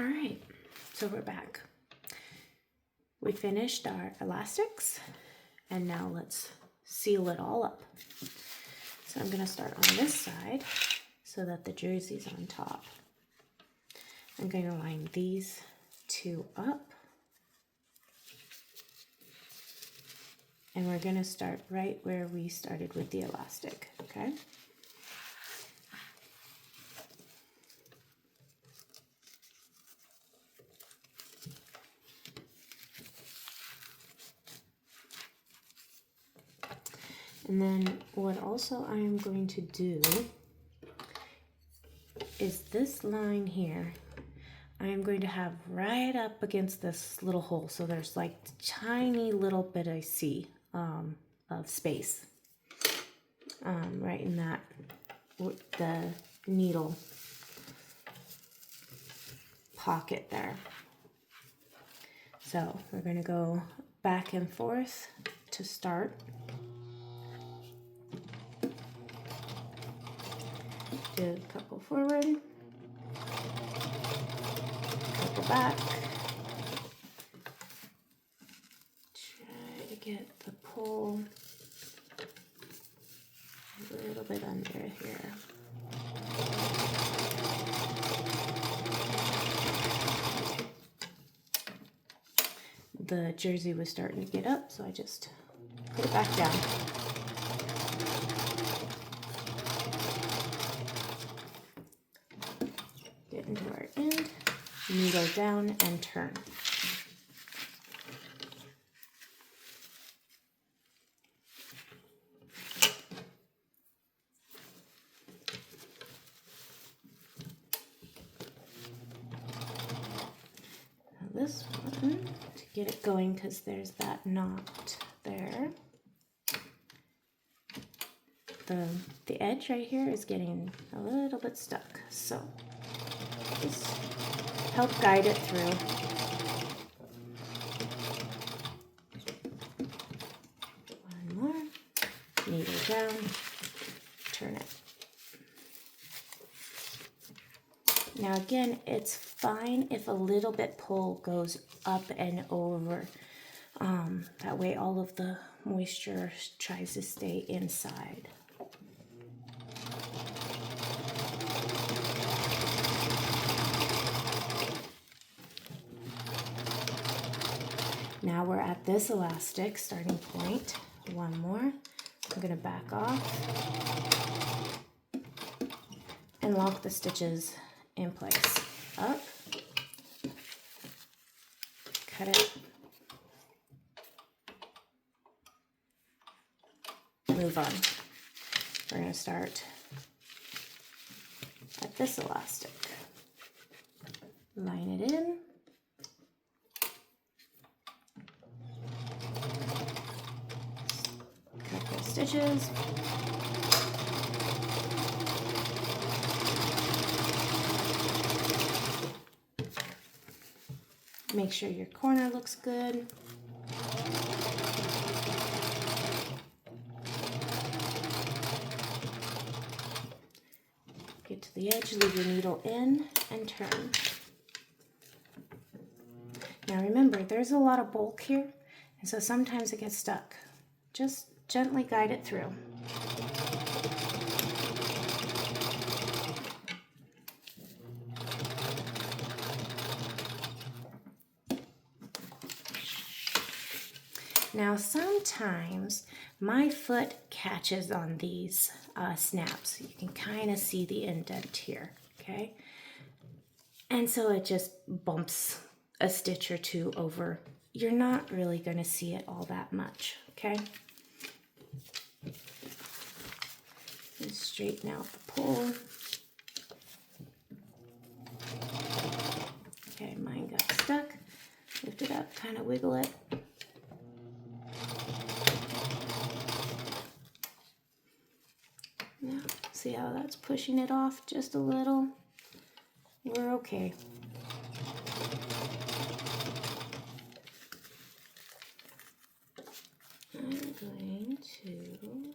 All right, so we're back. We finished our elastics, and now let's seal it all up. So I'm going to start on this side so that the jersey's on top. I'm going to line these two up, and we're going to start right where we started with the elastic, okay? And then what also I am going to do is this line here, I am going to have right up against this little hole. So there's like tiny little bit I see of space right in that, the needle pocket there. So we're going to go back and forth to start. Do a couple forward, couple back. Try to get the pole a little bit under here. The jersey was starting to get up, so I just put it back down. Get into our end, needle down and turn. Now this one, to get it going, because there's that knot there. The edge right here is getting a little bit stuck, so just help guide it through. One more, needle down, turn it. Now again, it's fine if a little bit pull goes up and over. That way all of the moisture tries to stay inside. Now we're at this elastic starting point. One more. I'm going to back off and lock the stitches in place. Up, cut it, move on. We're going to start at this elastic. Line it in. Stitches. Make sure your corner looks good. Get to the edge, leave your needle in, and turn. Now remember, there's a lot of bulk here, and so sometimes it gets stuck. Just gently guide it through. Now sometimes my foot catches on these snaps. You can kind of see the indent here, okay? And so it just bumps a stitch or two over. You're not really going to see it all that much, okay? And straighten out the pole. Okay, mine got stuck. Lift it up, kind of wiggle it. Now, see how that's pushing it off just a little? We're okay. I'm going to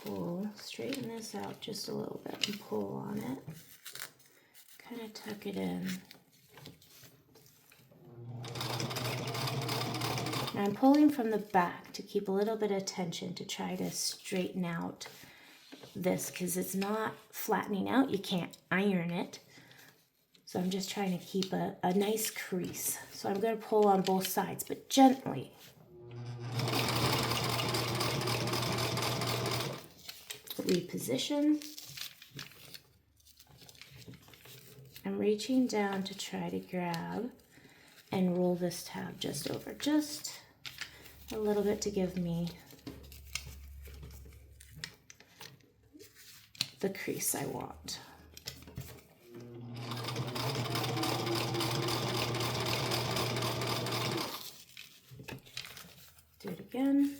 pull, straighten this out just a little bit and pull on it. Kind of tuck it in. Now I'm pulling from the back to keep a little bit of tension to try to straighten out this because it's not flattening out. You can't iron it. So I'm just trying to keep a nice crease. So I'm going to pull on both sides, but gently. Reposition. I'm reaching down to try to grab and roll this tab just over, just a little bit to give me the crease I want. Do it again.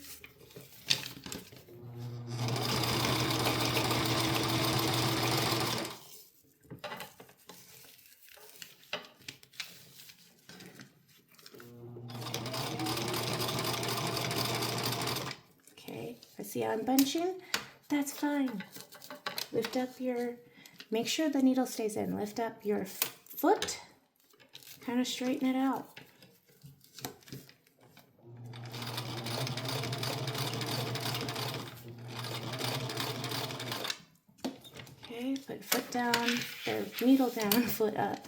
Okay, I see I'm bunching. That's fine. Lift up make sure the needle stays in. Lift up your foot, kind of straighten it out. Okay, put foot down, or needle down, foot up.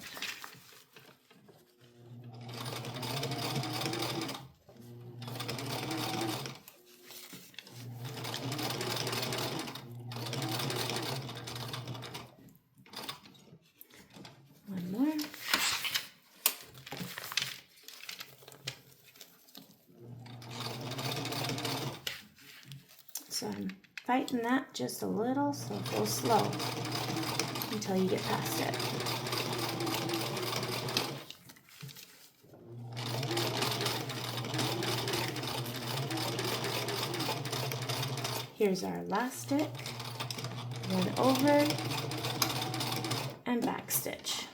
One more. So I'm fighting that just a little, so go slow until you get past it. Here's our elastic, one over and back stitch.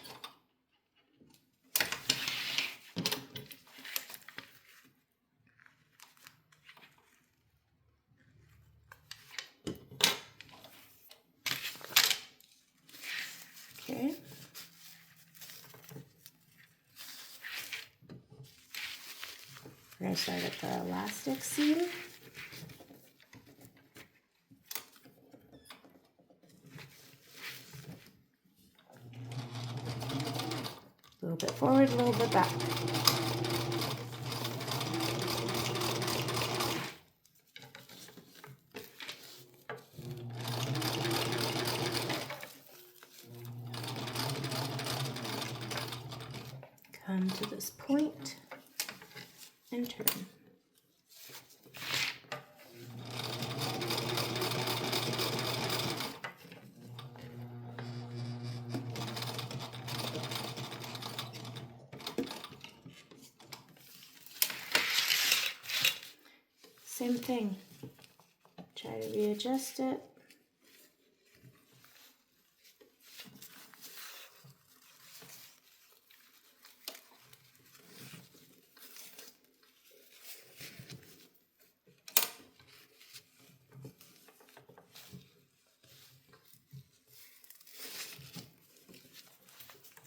Okay. We're going to start at the elastic seam. A little bit forward, a little bit back. Come to this point and turn. Same thing. Try to readjust it.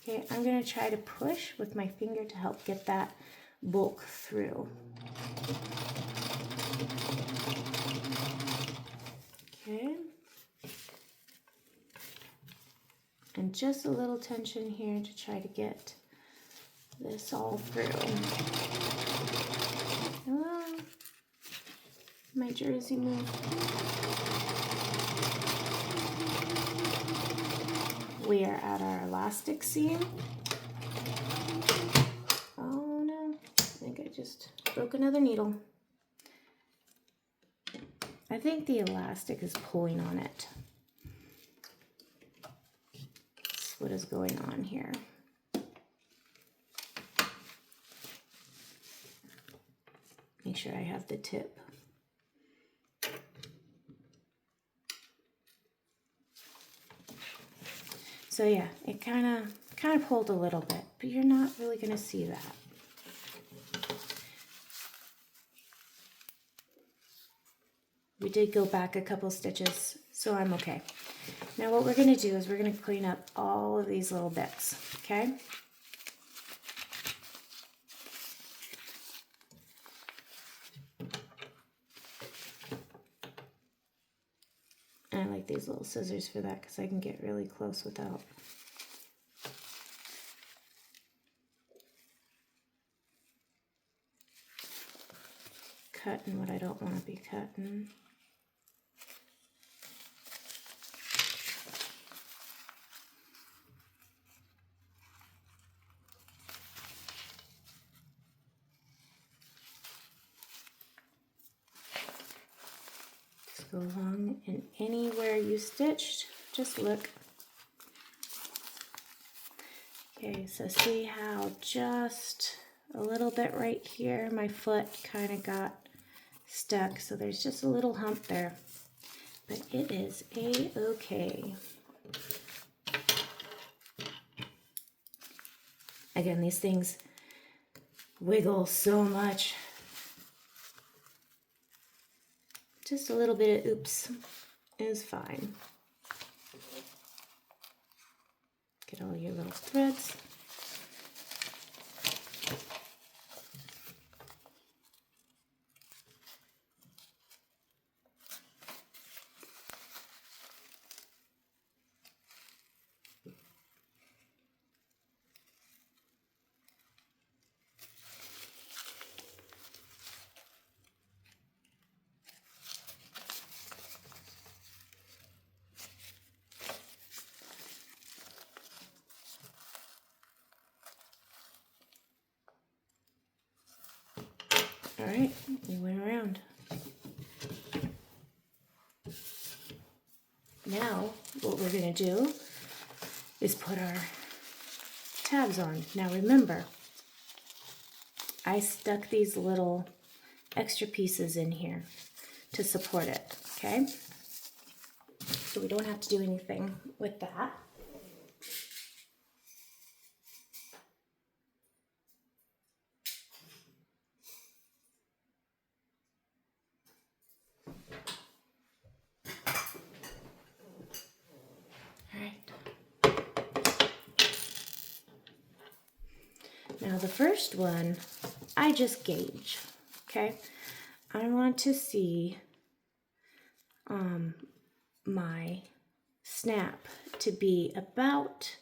Okay, I'm going to try to push with my finger to help get that bulk through. Okay. And just a little tension here to try to get this all through. Hello? My jersey moved. We are at our elastic seam. Oh no, I think I just broke another needle. I think the elastic is pulling on it. That's what is going on here. Make sure I have the tip. So yeah, it kind of pulled a little bit, but you're not really going to see that. We did go back a couple stitches, so I'm okay. Now what we're going to do is we're going to clean up all of these little bits, okay? And I like these little scissors for that because I can get really close without cutting what I don't want to be cutting. Just go along and anywhere you stitched, just look. Okay, so see how just a little bit right here, my foot kind of got stuck, so there's just a little hump there, but it is a-okay. Again, these things wiggle so much. Just a little bit of oops is fine. Get all your little threads. All right, we went around. Now, what we're gonna do is put our tabs on. Now remember, I stuck these little extra pieces in here to support it, okay? So we don't have to do anything with that. Now the first one, I just gauge, okay? I want to see my snap to be about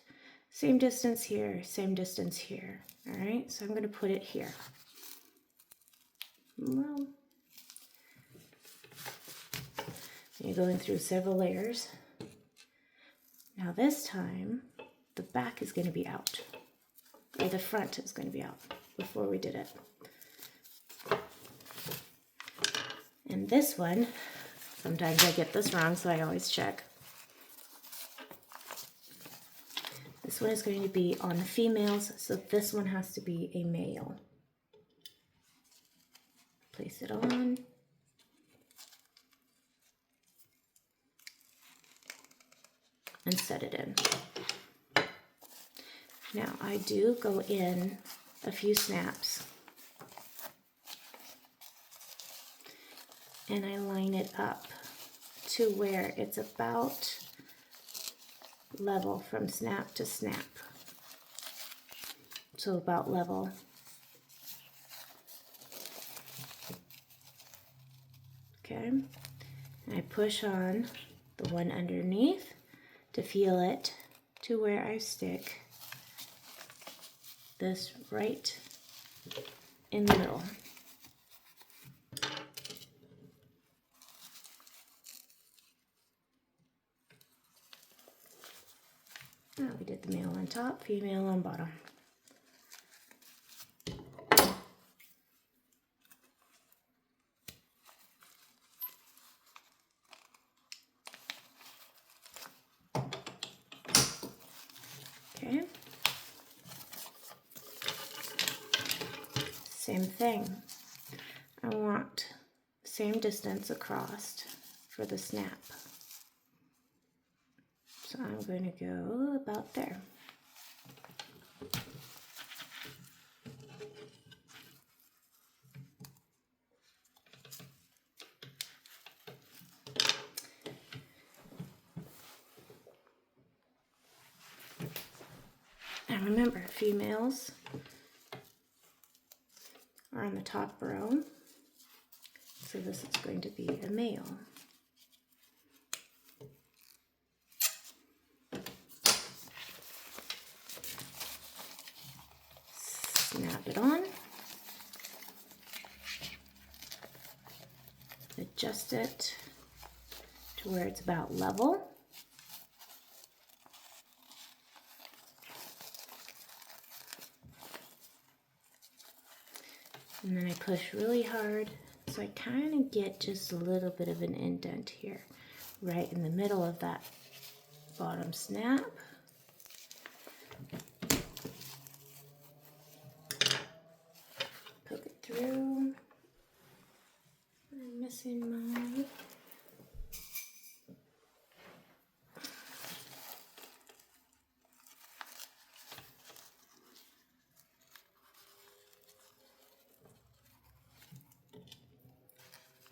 same distance here, all right? So I'm gonna put it here. Well, you're going through several layers. Now this time, the back is gonna be out. Or the front is going to be out before we did it. And this one, sometimes I get this wrong, so I always check. This one is going to be on the females, so this one has to be a male. Place it on. And set it in. Now I do go in a few snaps and I line it up to where it's about level from snap to snap. So about level. Okay, and I push on the one underneath to feel it to where I stick this right in the middle. Now we did the male on top, female on bottom. Okay. Same thing. I want same distance across for the snap. So I'm going to go about there. Now remember, females are on the top row, so this is going to be a male. Snap it on, adjust it to where it's about level. And then I push really hard, so I kind of get just a little bit of an indent here, right in the middle of that bottom snap. Poke it through. I'm missing mine.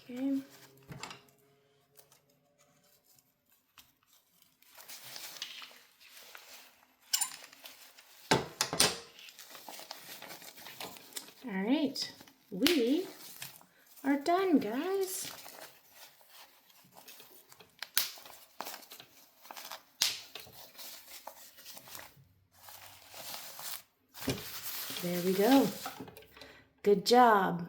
Okay. All right, we are done, guys. There we go. Good job.